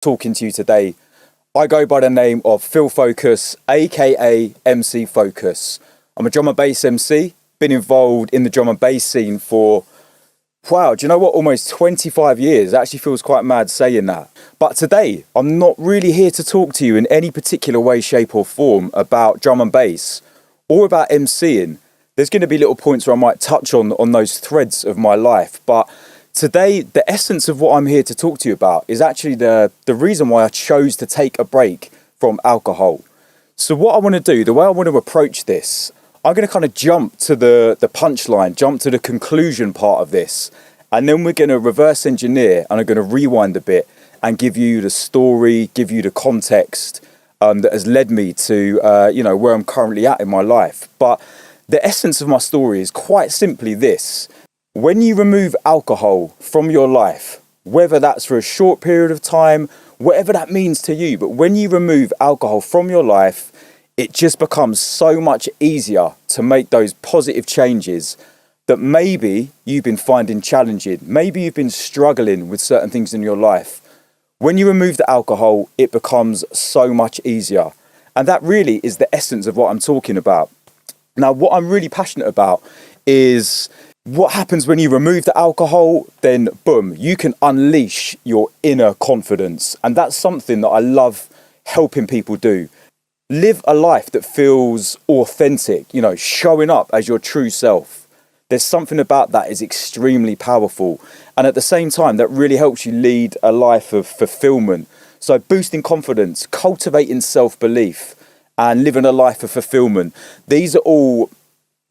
talking to you today. I go by the name of Fokus, aka MC Focus. I'm a drum and bass MC, been involved in the drum and bass scene for, wow, do you know what, almost 25 years. It actually feels quite mad saying that. But today, I'm not really here to talk to you in any particular way, shape or form about drum and bass or about MCing. There's going to be little points where I might touch on those threads of my life. But today, the essence of what I'm here to talk to you about is actually the reason why I chose to take a break from alcohol. So what I want to do, the way I want to approach this, I'm going to kind of jump to the punchline, jump to the conclusion part of this. And then we're going to reverse engineer and I'm going to rewind a bit and give you the story, give you the context that has led me to, where I'm currently at in my life. But the essence of my story is quite simply this. When you remove alcohol from your life, whether that's for a short period of time, whatever that means to you, but when you remove alcohol from your life, it just becomes so much easier to make those positive changes that maybe you've been finding challenging. Maybe you've been struggling with certain things in your life. When you remove the alcohol, it becomes so much easier. And that really is the essence of what I'm talking about. Now, what I'm really passionate about is what happens when you remove the alcohol, then boom, you can unleash your inner confidence. And that's something that I love helping people do. Live a life that feels authentic, showing up as your true self. There's something about that is extremely powerful. And at the same time, that really helps you lead a life of fulfillment. So boosting confidence, cultivating self-belief, and living a life of fulfillment. These are all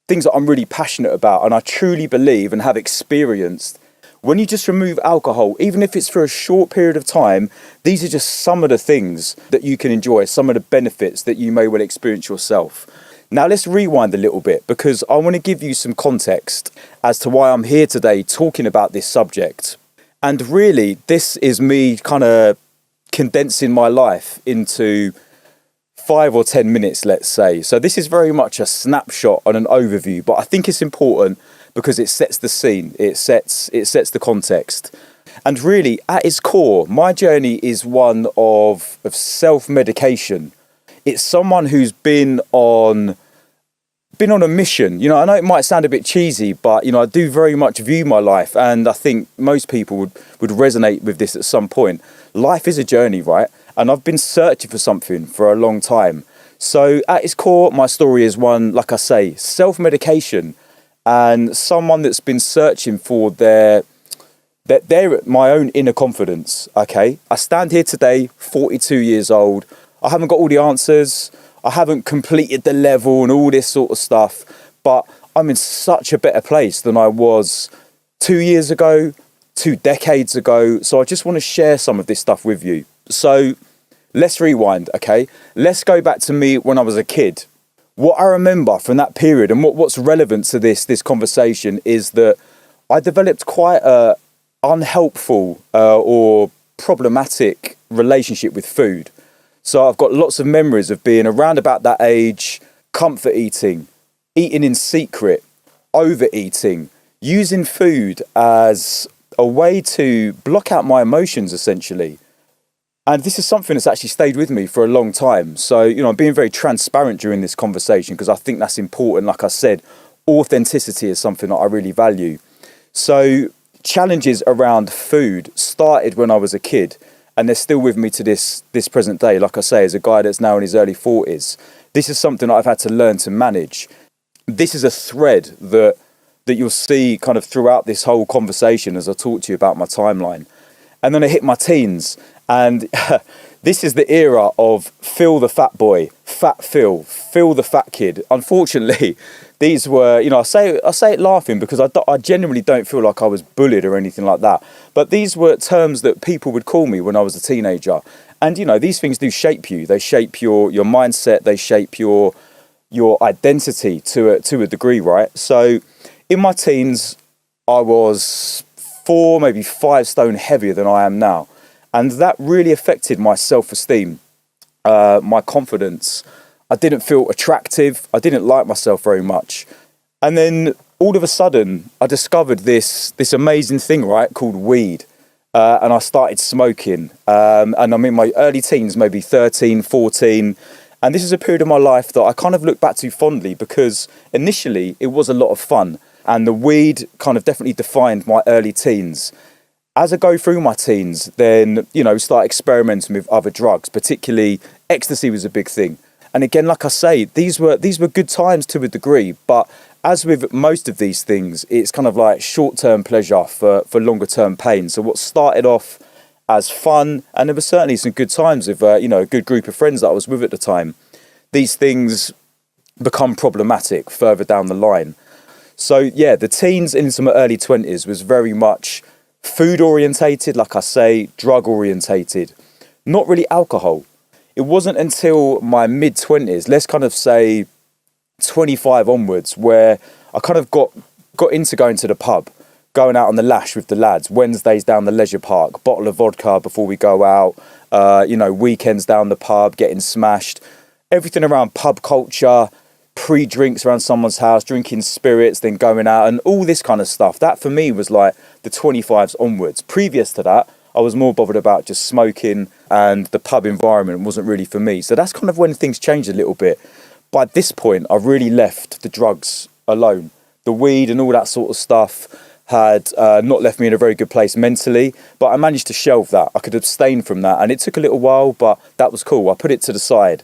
things that I'm really passionate about, and I truly believe and have experienced. When you just remove alcohol, even if it's for a short period of time, these are just some of the things that you can enjoy, some of the benefits that you may well experience yourself. Now let's rewind a little bit because I want to give you some context as to why I'm here today talking about this subject. And really, this is me kind of condensing my life into 5 or 10 minutes, let's say. So this is very much a snapshot and an overview, but I think it's important because it sets the scene, it sets the context. And really, at its core, my journey is one of self-medication. It's someone who's been on a mission. I know it might sound a bit cheesy, but I do very much view my life, and I think most people would resonate with this at some point. Life is a journey, right? And I've been searching for something for a long time. So at its core, my story is one, like I say, self-medication, and someone that's been searching for my own inner confidence. Okay, I stand here today, 42 years old. I haven't got all the answers. I haven't completed the level and all this sort of stuff, but I'm in such a better place than I was 2 years ago, 2 decades ago. So I just want to share some of this stuff with you. So let's rewind, okay? Let's go back to me when I was a kid. What I remember from that period and what's relevant to this conversation is that I developed quite a unhelpful or problematic relationship with food. So I've got lots of memories of being around about that age, comfort eating in secret, overeating, using food as a way to block out my emotions, essentially. And this is something that's actually stayed with me for a long time. So, I'm being very transparent during this conversation because I think that's important. Like I said, authenticity is something that I really value. So challenges around food started when I was a kid, and they're still with me to this present day. Like I say, as a guy that's now in his early 40s, this is something that I've had to learn to manage. This is a thread that you'll see kind of throughout this whole conversation as I talk to you about my timeline. And then I hit my teens, and this is the era of Phil the fat boy, fat Phil the fat kid. Unfortunately, these were, I say it laughing because I genuinely don't feel like I was bullied or anything like that. But these were terms that people would call me when I was a teenager. And, these things do shape you. They shape your mindset. They shape your identity to a degree, right? So in my teens, I was 4, maybe 5 stone heavier than I am now. And that really affected my self-esteem, my confidence. I didn't feel attractive. I didn't like myself very much. And then all of a sudden, I discovered this amazing thing, right, called weed. and I started smoking. And I'm in my early teens, maybe 13, 14. And this is a period of my life that I kind of look back to fondly because initially it was a lot of fun. And the weed kind of definitely defined my early teens. As I go through my teens, then, start experimenting with other drugs, particularly ecstasy was a big thing. And again, like I say, these were good times to a degree, but as with most of these things, it's kind of like short-term pleasure for longer-term pain. So what started off as fun, and there were certainly some good times with, a good group of friends that I was with at the time, these things become problematic further down the line. So yeah, the teens into my early 20s was very much food orientated, like I say, drug orientated, not really alcohol. It wasn't until my mid 20s, let's kind of say 25 onwards, where I kind of got into going to the pub, going out on the lash with the lads, Wednesdays down the leisure park, bottle of vodka before we go out, weekends down the pub, getting smashed, everything around pub culture, pre-drinks around someone's house, drinking spirits, then going out and all this kind of stuff. That for me was like the 25s onwards. Previous to that, I was more bothered about just smoking, and the pub environment wasn't really for me. So that's kind of when things changed a little bit. By this point, I really left the drugs alone. The weed and all that sort of stuff had not left me in a very good place mentally, but I managed to shelve that. I could abstain from that, and it took a little while, but that was cool. I put it to the side.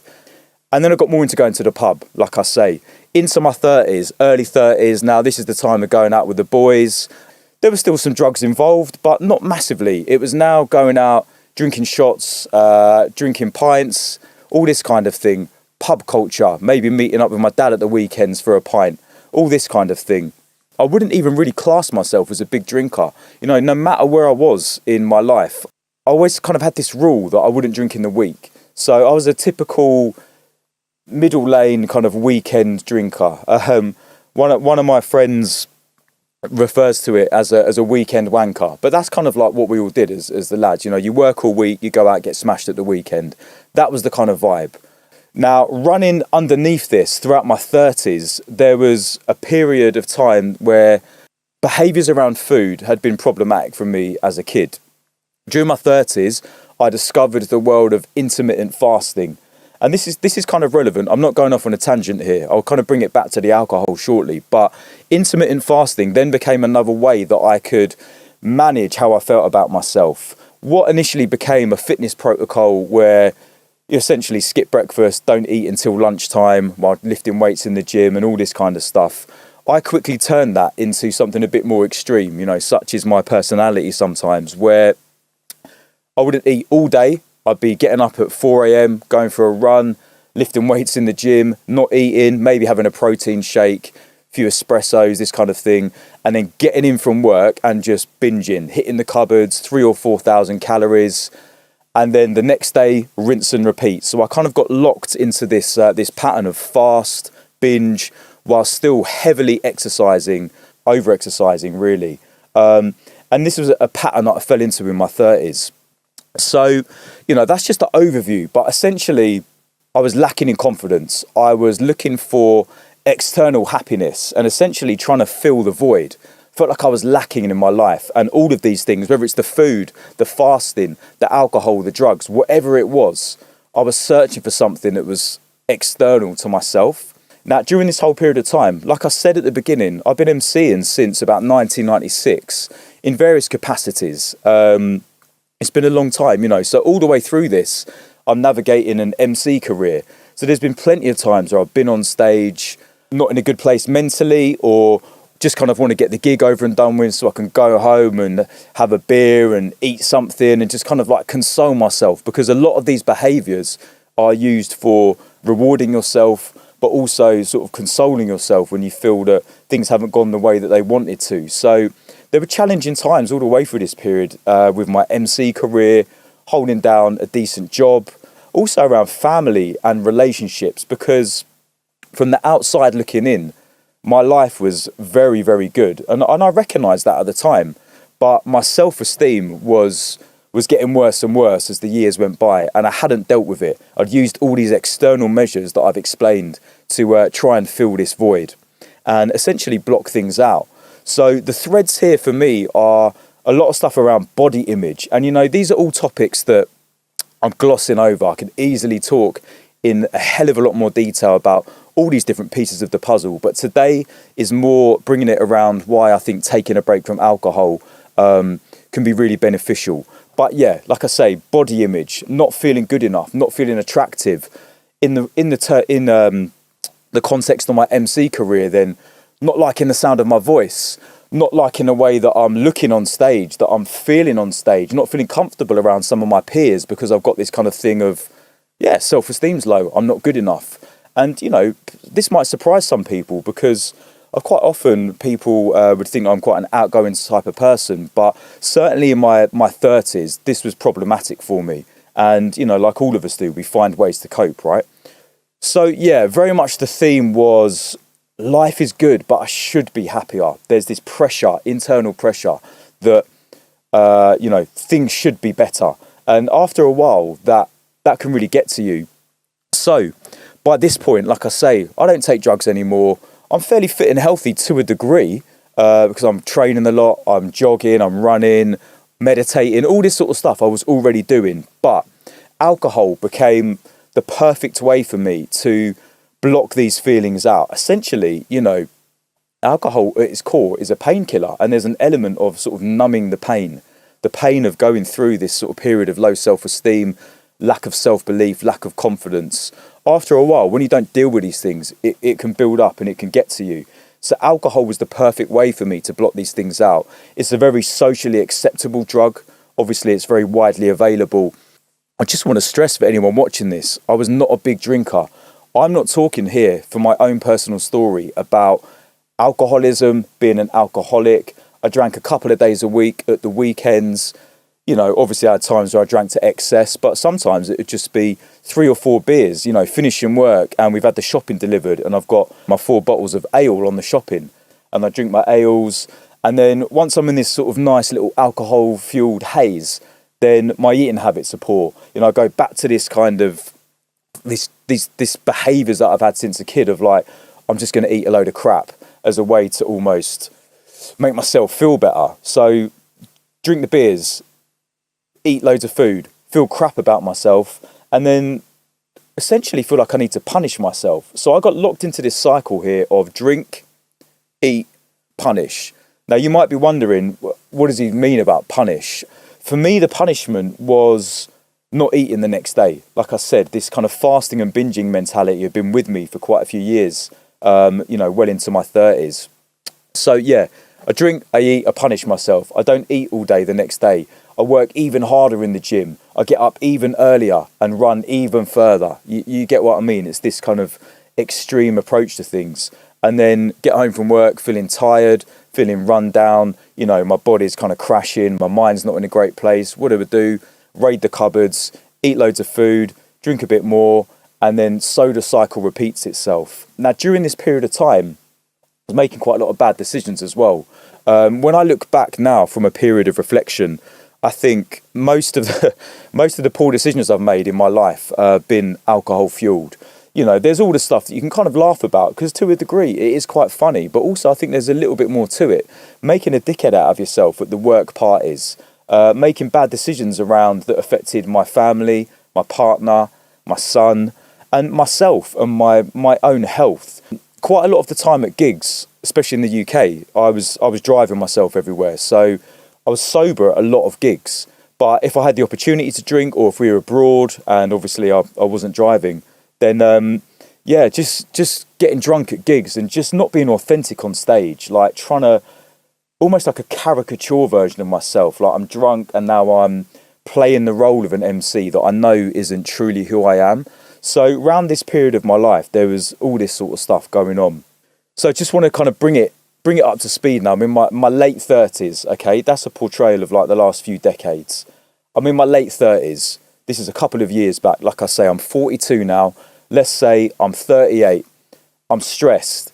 And then I got more into going to the pub, like I say, into my 30s, early 30s. Now, this is the time of going out with the boys. There were still some drugs involved, but not massively. It was now going out, drinking shots, drinking pints, all this kind of thing. Pub culture, maybe meeting up with my dad at the weekends for a pint, all this kind of thing. I wouldn't even really class myself as a big drinker. No matter where I was in my life, I always kind of had this rule that I wouldn't drink in the week. So I was a typical middle lane kind of weekend drinker. One of my friends refers to it as a weekend wanker, but that's kind of like what we all did as the lads. You work all week, you go out, get smashed at the weekend. That was the kind of vibe. Now, running underneath this throughout my 30s, there was a period of time where behaviours around food had been problematic for me as a kid. During my 30s, I discovered the world of intermittent fasting. And this is kind of relevant. I'm not going off on a tangent here. I'll kind of bring it back to the alcohol shortly. But intermittent fasting then became another way that I could manage how I felt about myself. What initially became a fitness protocol where you essentially skip breakfast, don't eat until lunchtime while lifting weights in the gym and all this kind of stuff, I quickly turned that into something a bit more extreme, such is my personality sometimes, where I wouldn't eat all day. I'd be getting up at 4 a.m, going for a run, lifting weights in the gym, not eating, maybe having a protein shake, a few espressos, this kind of thing, and then getting in from work and just binging, hitting the cupboards, 3,000 or 4,000 calories, and then the next day, rinse and repeat. So I kind of got locked into this pattern of fast, binge, while still heavily exercising, over-exercising really. And this was a pattern that I fell into in my 30s. So, that's just the overview. But essentially, I was lacking in confidence. I was looking for external happiness and essentially trying to fill the void. Felt like I was lacking in my life. And all of these things, whether it's the food, the fasting, the alcohol, the drugs, whatever it was, I was searching for something that was external to myself. Now, during this whole period of time, like I said at the beginning, I've been emceeing since about 1996 in various capacities. It's been a long time, so all the way through this, I'm navigating an MC career. So there's been plenty of times where I've been on stage, not in a good place mentally, or just kind of want to get the gig over and done with so I can go home and have a beer and eat something and just kind of like console myself, because a lot of these behaviours are used for rewarding yourself, but also sort of consoling yourself when you feel that things haven't gone the way that they wanted to. So there were challenging times all the way through this period with my MC career, holding down a decent job, also around family and relationships, because from the outside looking in, my life was very, very good. And I recognised that at the time, but my self-esteem was getting worse and worse as the years went by, and I hadn't dealt with it. I'd used all these external measures that I've explained to try and fill this void and essentially block things out. So the threads here for me are a lot of stuff around body image. And, you know, these are all topics that I'm glossing over. I can easily talk in a hell of a lot more detail about all these different pieces of the puzzle. But today is more bringing it around why I think taking a break from alcohol can be really beneficial. But yeah, like I say, body image, not feeling good enough, not feeling attractive in the context of my MC career, then not liking the sound of my voice, not liking the way that I'm looking on stage, that I'm feeling on stage, not feeling comfortable around some of my peers because I've got this kind of thing of, yeah, self-esteem's low, I'm not good enough. And, you know, this might surprise some people because quite often people would think I'm quite an outgoing type of person, but certainly in my 30s, this was problematic for me. And, you know, like all of us do, we find ways to cope, right? So, yeah, very much the theme was life is good, but I should be happier. There's this pressure, internal pressure that, you know, things should be better. And after a while, that can really get to you. So by this point, like I say, I don't take drugs anymore. I'm fairly fit and healthy to a degree because I'm training a lot, I'm jogging, I'm running, meditating, all this sort of stuff I was already doing. But alcohol became the perfect way for me to block these feelings out. Essentially, you know, alcohol at its core is a painkiller, and there's an element of sort of numbing the pain of going through this sort of period of low self-esteem, lack of self-belief, lack of confidence. After a while, when you don't deal with these things, it can build up and it can get to you. So alcohol was the perfect way for me to block these things out. It's a very socially acceptable drug. Obviously, it's very widely available. I just want to stress for anyone watching this, I was not a big drinker. I'm not talking here for my own personal story about alcoholism, being an alcoholic. I drank a couple of days a week at the weekends. You know, obviously I had times where I drank to excess, but sometimes it would just be 3 or 4 beers, you know, finishing work and we've had the shopping delivered and I've got my 4 bottles of ale on the shopping and I drink my ales. And then once I'm in this sort of nice little alcohol-fueled haze, then my eating habits are poor. You know, I go back to this kind of, this behaviours that I've had since a kid of like, I'm just going to eat a load of crap as a way to almost make myself feel better. So drink the beers, eat loads of food, feel crap about myself, and then essentially feel like I need to punish myself. So I got locked into this cycle here of drink, eat, punish. Now you might be wondering, what does he mean about punish? For me, the punishment was not eating the next day. Like I said, this kind of fasting and binging mentality had been with me for quite a few years, you know, well into my 30s. So yeah, I drink, I eat, I punish myself. I don't eat all day the next day. I work even harder in the gym. I get up even earlier and run even further. You get what I mean? It's this kind of extreme approach to things. And then get home from work feeling tired, feeling run down. You know, my body's kind of crashing. My mind's not in a great place. What do I do? Raid the cupboards, eat loads of food, drink a bit more, and then so the cycle repeats itself. Now, during this period of time, I was making quite a lot of bad decisions as well. When I look back now from a period of reflection, I think most of the poor decisions I've made in my life have been alcohol fueled. You know, there's all the stuff that you can kind of laugh about because to a degree it is quite funny, but also I think there's a little bit more to it. Making a dickhead out of yourself at the work parties, making bad decisions around that affected my family, my partner, my son, and myself and my own health. Quite a lot of the time at gigs, especially in the UK, I was driving myself everywhere. So I was sober at a lot of gigs. But if I had the opportunity to drink or if we were abroad and obviously I wasn't driving, then yeah, just getting drunk at gigs and just not being authentic on stage, like trying to, almost like a caricature version of myself. Like I'm drunk and now I'm playing the role of an MC that I know isn't truly who I am. So around this period of my life, there was all this sort of stuff going on. So I just want to kind of bring it up to speed now. I'm in my late 30s, okay? That's a portrayal of like the last few decades. I'm in my late 30s. This is a couple of years back. Like I say, I'm 42 now. Let's say I'm 38. I'm stressed.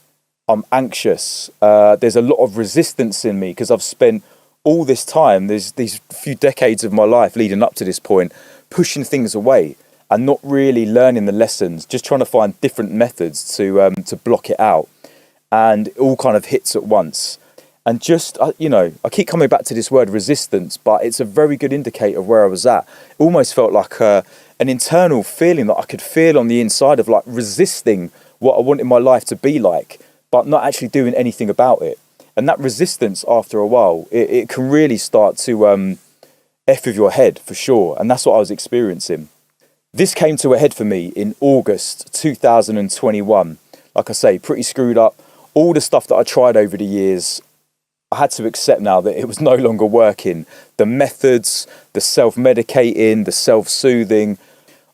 I'm anxious. There's a lot of resistance in me because I've spent all this time, there's these few decades of my life leading up to this point, pushing things away and not really learning the lessons, just trying to find different methods to block it out. And it all kind of hits at once. And just, I keep coming back to this word resistance, but it's a very good indicator of where I was at. It almost felt like an internal feeling that I could feel on the inside of like resisting what I wanted my life to be like, but not actually doing anything about it. And that resistance, after a while, it can really start to F with your head, for sure. And that's what I was experiencing. This came to a head for me in August 2021. Like I say, pretty screwed up. All the stuff that I tried over the years, I had to accept now that it was no longer working. The methods, the self-medicating, the self-soothing.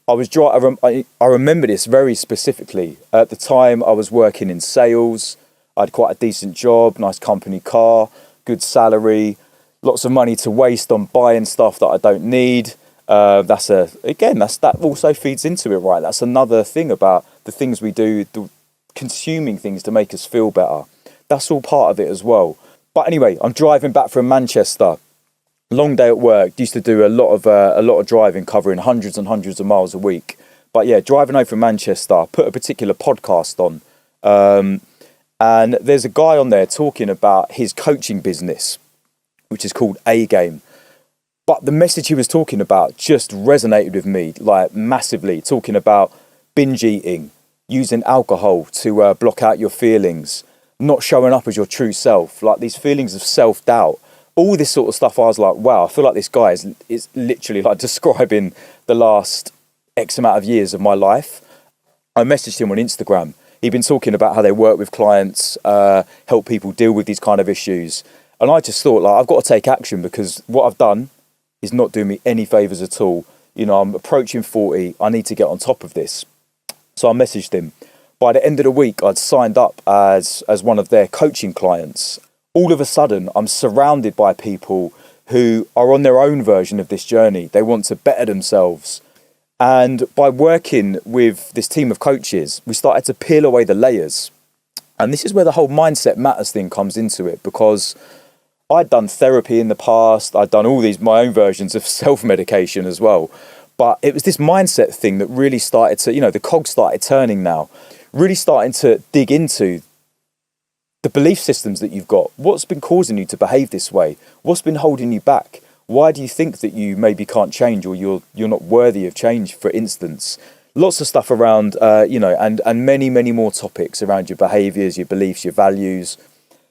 I remember this very specifically. At the time, I was working in sales. I had quite a decent job, nice company car, good salary, lots of money to waste on buying stuff that I don't need. That also feeds into it, right? That's another thing about the things we do, consuming things to make us feel better. That's all part of it as well. But anyway, I'm driving back from Manchester. Long day at work. Used to do a lot of driving, covering hundreds and hundreds of miles a week. But yeah, driving over from Manchester, put a particular podcast on, and there's a guy on there talking about his coaching business, which is called A Game. But the message he was talking about just resonated with me, like massively. Talking about binge eating, using alcohol to block out your feelings, not showing up as your true self, like these feelings of self-doubt, all this sort of stuff. I was like, wow, I feel like this guy is literally like describing the last X amount of years of my life. I messaged him on Instagram. He'd been talking about how they work with clients, help people deal with these kind of issues. And I just thought, like, I've got to take action, because what I've done is not doing me any favours at all. I'm approaching 40. I need to get on top of this. So I messaged him. By the end of the week, I'd signed up as one of their coaching clients. All of a sudden, I'm surrounded by people who are on their own version of this journey. They want to better themselves. And by working with this team of coaches, we started to peel away the layers. And this is where the whole mindset matters thing comes into it, because I'd done therapy in the past. I'd done all my own versions of self-medication as well. But it was this mindset thing that really started to, the cogs started turning now. Really starting to dig into the belief systems that you've got. What's been causing you to behave this way? What's been holding you back? Why do you think that you maybe can't change, or you're not worthy of change, for instance? Lots of stuff around, and many, many more topics around your behaviours, your beliefs, your values.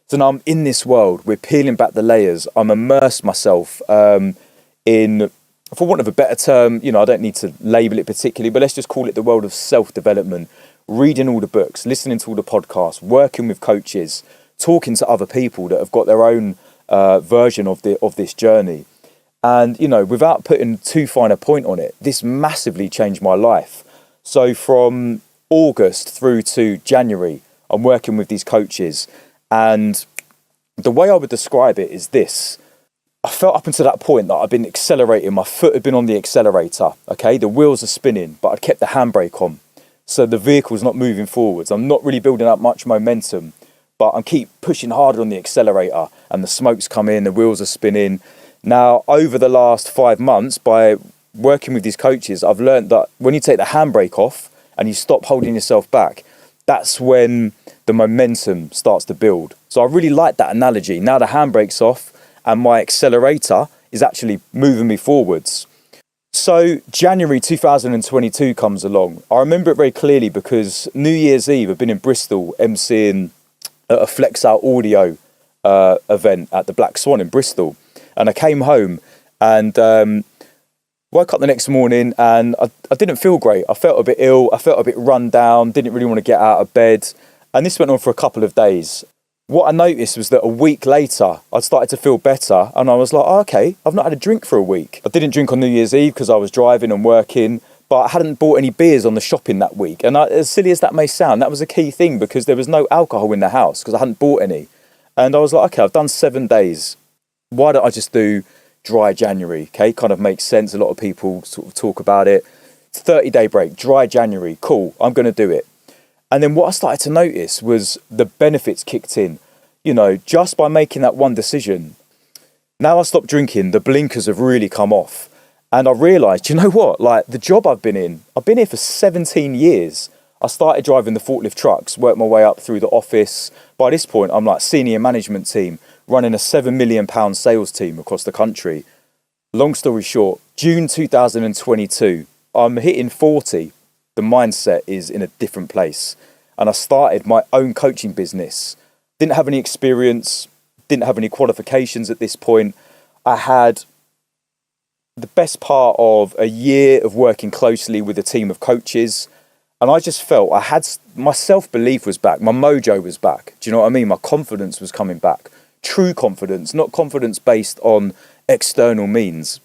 So now I'm in this world. We're peeling back the layers. I'm immersed myself in, for want of a better term, I don't need to label it particularly, but let's just call it the world of self-development. Reading all the books, listening to all the podcasts, working with coaches, talking to other people that have got their own version of this journey. And, without putting too fine a point on it, this massively changed my life. So from August through to January, I'm working with these coaches. And the way I would describe it is this. I felt up until that point that I'd been accelerating. My foot had been on the accelerator. Okay, the wheels are spinning, but I'd kept the handbrake on. So the vehicle's not moving forwards. I'm not really building up much momentum, but I keep pushing harder on the accelerator, and the smoke's come in, the wheels are spinning. Now, over the last 5 months, by working with these coaches, I've learned that when you take the handbrake off and you stop holding yourself back, that's when the momentum starts to build. So I really like that analogy. Now the handbrake's off and my accelerator is actually moving me forwards. So January 2022 comes along. I remember it very clearly because New Year's Eve, I've been in Bristol emceeing at a Flex Out Audio event at the Black Swan in Bristol. And I came home and woke up the next morning and I didn't feel great. I felt a bit ill. I felt a bit run down, didn't really want to get out of bed. And this went on for a couple of days. What I noticed was that a week later, I started to feel better. And I was like, oh, okay, I've not had a drink for a week. I didn't drink on New Year's Eve because I was driving and working, but I hadn't bought any beers on the shopping that week. And as silly as that may sound, that was a key thing because there was no alcohol in the house because I hadn't bought any. And I was like, okay, I've done 7 days. Why don't I just do dry January? Okay, kind of makes sense. A lot of people sort of talk about it. It's 30-day break, dry January. Cool, I'm going to do it. And then what I started to notice was the benefits kicked in. Just by making that one decision. Now I stopped drinking, the blinkers have really come off. And I realised, you know what? Like the job I've been here for 17 years. I started driving the forklift trucks, worked my way up through the office. By this point, I'm like senior management team, running a £7 million sales team across the country. Long story short, June 2022, I'm hitting 40. The mindset is in a different place. And I started my own coaching business. Didn't have any experience, didn't have any qualifications at this point. I had the best part of a year of working closely with a team of coaches. And I just felt my self-belief was back. My mojo was back. Do you know what I mean? My confidence was coming back. True confidence, not confidence based on external means.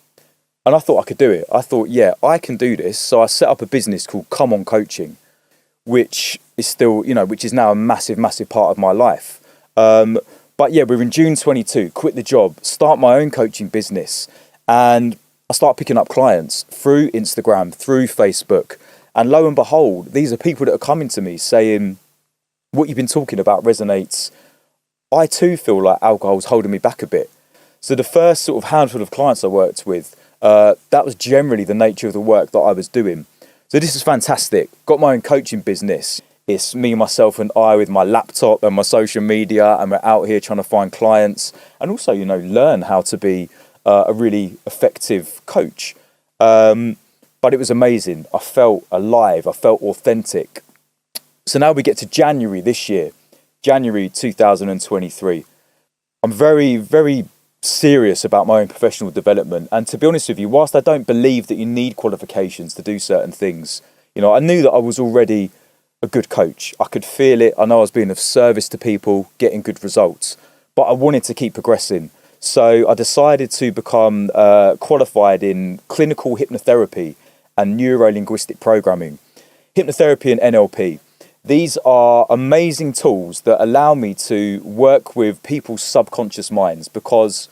And I thought I could do it. I thought, yeah, I can do this. So I set up a business called Come On Coaching, which is still, which is now a massive, massive part of my life. But yeah, we're in June 22, quit the job, start my own coaching business. And I start picking up clients through Instagram, through Facebook. And lo and behold, these are people that are coming to me saying, what you've been talking about resonates. I too feel like alcohol's holding me back a bit. So the first sort of handful of clients I worked with, that was generally the nature of the work that I was doing. So this is fantastic. Got my own coaching business. It's me, myself and I with my laptop and my social media, and we're out here trying to find clients and also, learn how to be a really effective coach. But it was amazing. I felt alive. I felt authentic. So now we get to January this year, January 2023. I'm very, very serious about my own professional development. And to be honest with you, whilst I don't believe that you need qualifications to do certain things, I knew that I was already a good coach. I could feel it. I know I was being of service to people, getting good results, but I wanted to keep progressing. So I decided to become qualified in clinical hypnotherapy and neuro-linguistic programming. Hypnotherapy and NLP. These are amazing tools that allow me to work with people's subconscious minds, because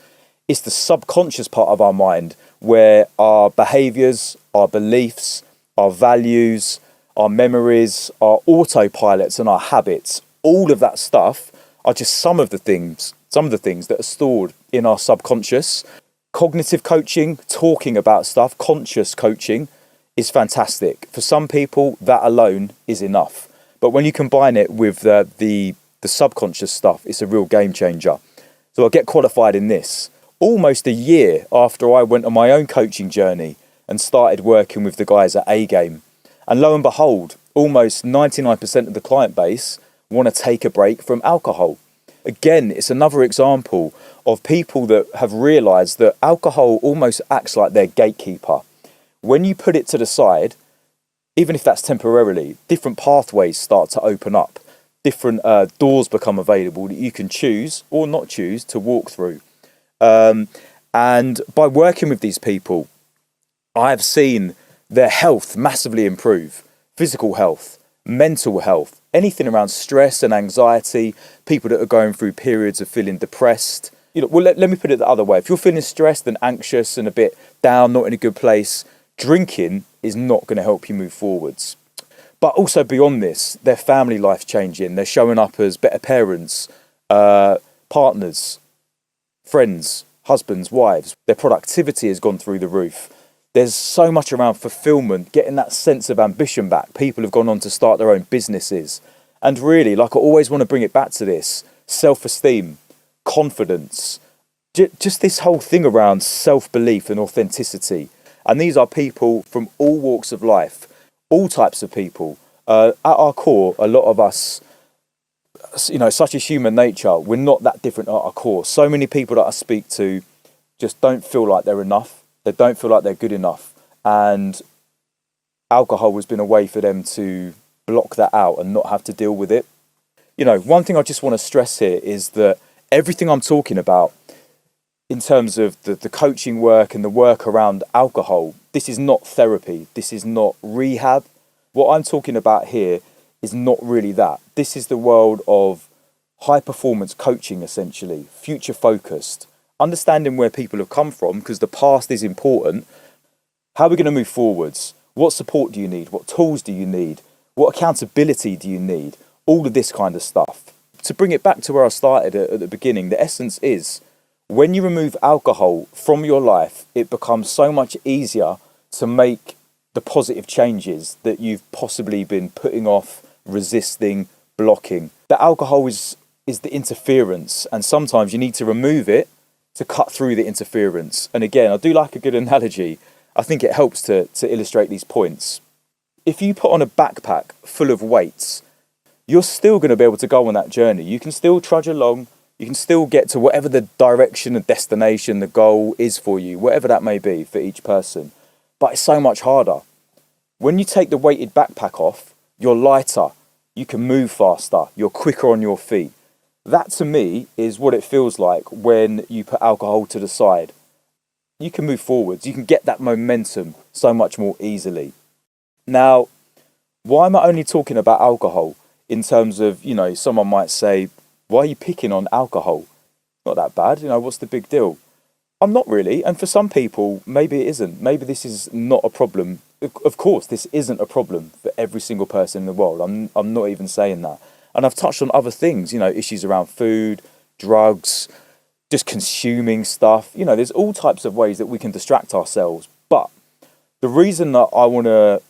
it's the subconscious part of our mind where our behaviours, our beliefs, our values, our memories, our autopilots and our habits, all of that stuff are just some of the things that are stored in our subconscious. Cognitive coaching, talking about stuff, conscious coaching is fantastic. For some people, that alone is enough. But when you combine it with the subconscious stuff, it's a real game changer. So I get qualified in this almost a year after I went on my own coaching journey and started working with the guys at A-Game. And lo and behold, almost 99% of the client base want to take a break from alcohol. Again, it's another example of people that have realised that alcohol almost acts like their gatekeeper. When you put it to the side, even if that's temporarily, different pathways start to open up. Different doors become available that you can choose or not choose to walk through. And by working with these people, I have seen their health massively improve. Physical health, mental health, anything around stress and anxiety, people that are going through periods of feeling depressed. Let me put it the other way. If you're feeling stressed and anxious and a bit down, not in a good place, drinking is not going to help you move forwards. But also beyond this, their family life's changing. They're showing up as better parents, partners, friends, husbands, wives. Their productivity has gone through the roof. There's so much around fulfillment, getting that sense of ambition back. People have gone on to start their own businesses. And really, I always want to bring it back to this, self-esteem, confidence, just this whole thing around self-belief and authenticity. And these are people from all walks of life, all types of people. At our core, a lot of us, such as human nature, we're not that different at our core. So many people that I speak to just don't feel like they're enough. They don't feel like they're good enough. And alcohol has been a way for them to block that out and not have to deal with it. One thing I just want to stress here is that everything I'm talking about in terms of the coaching work and the work around alcohol, this is not therapy. This is not rehab. What I'm talking about here is not really that. This is the world of high performance coaching, essentially, future focused, understanding where people have come from, because the past is important. How are we going to move forwards? What support do you need? What tools do you need? What accountability do you need? All of this kind of stuff. To bring it back to where I started at the beginning, the essence is when you remove alcohol from your life, it becomes so much easier to make the positive changes that you've possibly been putting off, resisting, blocking. The alcohol is is the interference, and sometimes you need to remove it to cut through the interference. And again, I do like a good analogy. I think it helps to illustrate these points. If you put on a backpack full of weights, you're still going to be able to go on that journey. You can still trudge along. You can still get to whatever the direction, the destination, the goal is for you, whatever that may be for each person. But it's so much harder. When you take the weighted backpack off, you're lighter. You can move faster. You're quicker on your feet. That to me is what it feels like when you put alcohol to the side. You can move forwards. You can get that momentum so much more easily. Now, why am I only talking about alcohol in terms of, someone might say, why are you picking on alcohol? Not that bad. What's the big deal? I'm not really. And for some people, maybe it isn't. Maybe this is not a problem. Of course, this isn't a problem for every single person in the world. I'm not even saying that. And I've touched on other things, issues around food, drugs, just consuming stuff. There's all types of ways that we can distract ourselves. But the reason that I want to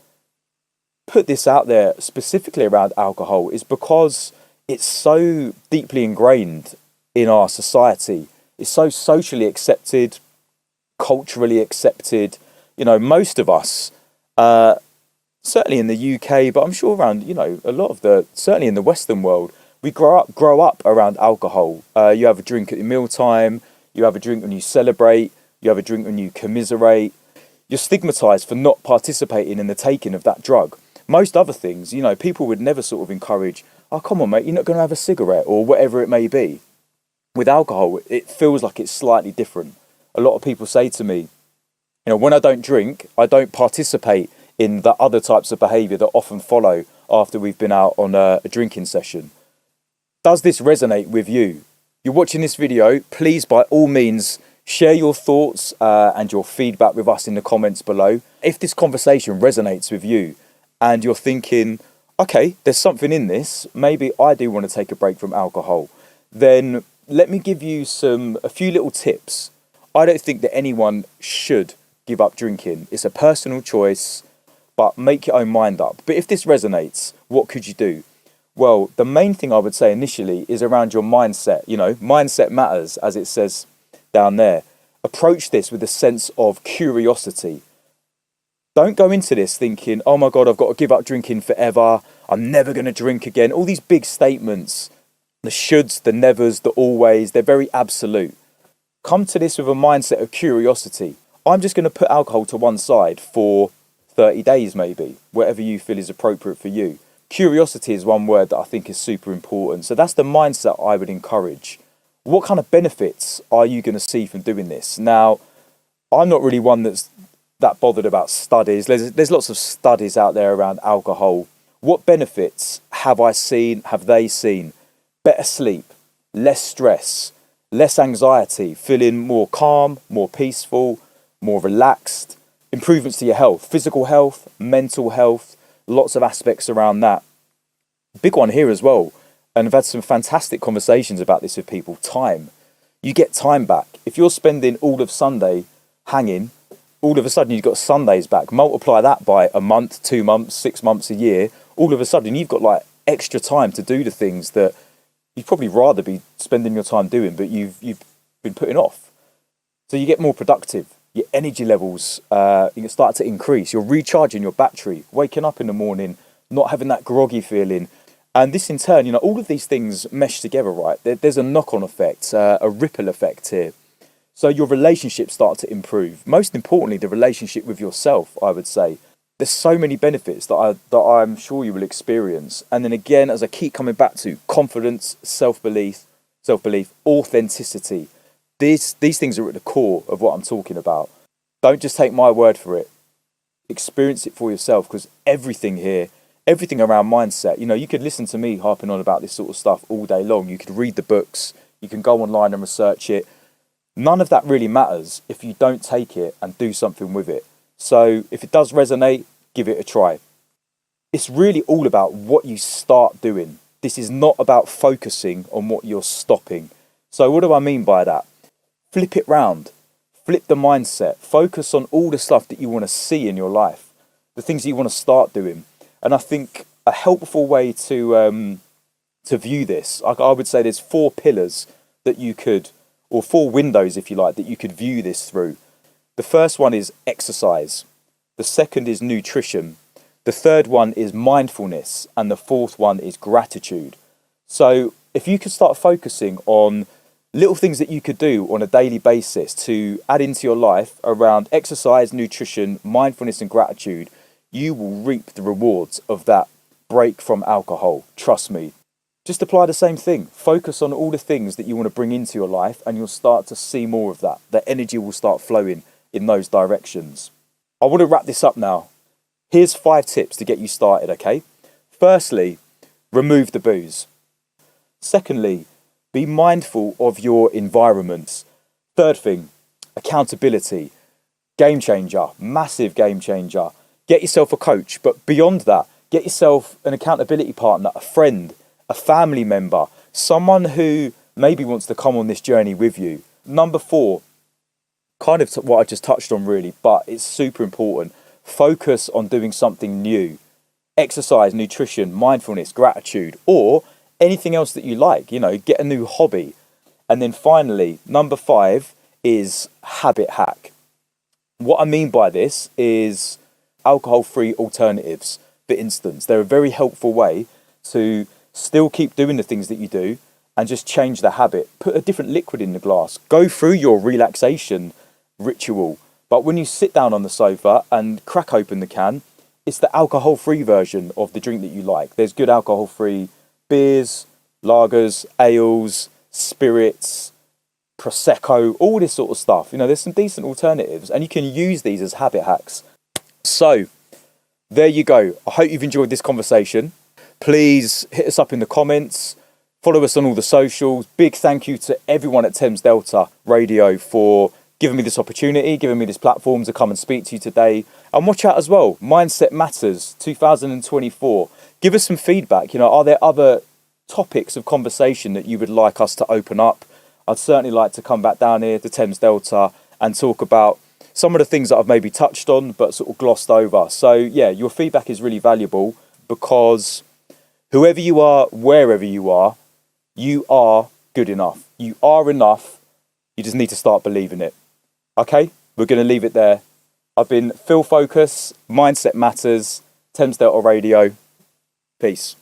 put this out there specifically around alcohol is because it's so deeply ingrained in our society. It's so socially accepted, culturally accepted. Most of us, certainly in the UK, but I'm sure around, a lot of certainly in the Western world, we grow up around alcohol. You have a drink at your mealtime, you have a drink when you celebrate, you have a drink when you commiserate. You're stigmatized for not participating in the taking of that drug. Most other things, people would never sort of encourage, oh, come on, mate, you're not going to have a cigarette or whatever it may be. With alcohol, it feels like it's slightly different. A lot of people say to me, when I don't drink, I don't participate in the other types of behaviour that often follow after we've been out on a drinking session. Does this resonate with you? You're watching this video, please by all means share your thoughts and your feedback with us in the comments below. If this conversation resonates with you and you're thinking, okay, there's something in this, maybe I do want to take a break from alcohol, then let me give you a few little tips. I don't think that anyone should give up drinking. It's a personal choice, but make your own mind up. But if this resonates, what could you do? Well, the main thing I would say initially is around your mindset. Mindset matters, as it says down there. Approach this with a sense of curiosity. Don't go into this thinking, oh my God, I've got to give up drinking forever. I'm never going to drink again. All these big statements, the shoulds, the nevers, the always, they're very absolute. Come to this with a mindset of curiosity. I'm just going to put alcohol to one side for 30 days maybe, whatever you feel is appropriate for you. Curiosity is one word that I think is super important. So that's the mindset I would encourage. What kind of benefits are you going to see from doing this? Now, I'm not really one that's that bothered about studies. There's lots of studies out there around alcohol. What benefits have they seen? Better sleep, less stress, less anxiety, feeling more calm, more peaceful, more relaxed, improvements to your health, physical health, mental health, lots of aspects around that. Big one here as well, and I've had some fantastic conversations about this with people, time. You get time back. If you're spending all of Sunday hanging, all of a sudden you've got Sundays back. Multiply that by a month, 2 months, 6 months, a year. All of a sudden you've got like extra time to do the things that you'd probably rather be spending your time doing, but you've been putting off. So you get more productive. Your energy levels you start to increase. You're recharging your battery, waking up in the morning, not having that groggy feeling. And this in turn, all of these things mesh together, right? There's a knock-on effect, a ripple effect here. So your relationships start to improve. Most importantly, the relationship with yourself, I would say. There's so many benefits that I'm sure you will experience. And then again, as I keep coming back to confidence, self-belief, authenticity. These things are at the core of what I'm talking about. Don't just take my word for it. Experience it for yourself, because everything around mindset, you could listen to me harping on about this sort of stuff all day long. You could read the books, you can go online and research it. None of that really matters if you don't take it and do something with it. So if it does resonate, give it a try. It's really all about what you start doing. This is not about focusing on what you're stopping. So what do I mean by that? Flip it round. Flip the mindset. Focus on all the stuff that you want to see in your life, the things that you want to start doing. And I think a helpful way to to view this. I would say there's 4 pillars that you could, or 4 windows, if you like, that you could view this through. The first one is exercise. The second is nutrition. The third one is mindfulness. And the fourth one is gratitude. So if you could start focusing on little things that you could do on a daily basis to add into your life around exercise, nutrition, mindfulness, and gratitude, you will reap the rewards of that break from alcohol. Trust me. Just apply the same thing. Focus on all the things that you want to bring into your life, and you'll start to see more of that. The energy will start flowing in those directions. I want to wrap this up now. Here's 5 tips to get you started, okay? Firstly, remove the booze. Secondly, be mindful of your environment. Third thing, accountability. Game changer, massive game changer. Get yourself a coach, but beyond that, get yourself an accountability partner, a friend, a family member, someone who maybe wants to come on this journey with you. Number 4, kind of what I just touched on really, but it's super important. Focus on doing something new. Exercise, nutrition, mindfulness, gratitude, or anything else that you like, get a new hobby. And then finally, number 5 is habit hack. What I mean by this is alcohol-free alternatives. For instance, they're a very helpful way to still keep doing the things that you do and just change the habit. Put a different liquid in the glass. Go through your relaxation ritual. But when you sit down on the sofa and crack open the can, it's the alcohol-free version of the drink that you like. There's good alcohol-free beers, lagers, ales, spirits, prosecco, all this sort of stuff. There's some decent alternatives, and you can use these as habit hacks. So there you go. I hope you've enjoyed this conversation. Please hit us up in the comments. Follow us on all the socials. Big thank you to everyone at Thames Delta Radio for giving me this opportunity, giving me this platform to come and speak to you today. And watch out as well, Mindset Matters 2024. Give us some feedback. Are there other topics of conversation that you would like us to open up? I'd certainly like to come back down here to Thames Delta and talk about some of the things that I've maybe touched on but sort of glossed over. So yeah, your feedback is really valuable, because whoever you are, wherever you are good enough. You are enough. You just need to start believing it. Okay, we're going to leave it there. I've been Fokus, Mindset Matters, Thames Delta Radio. Peace.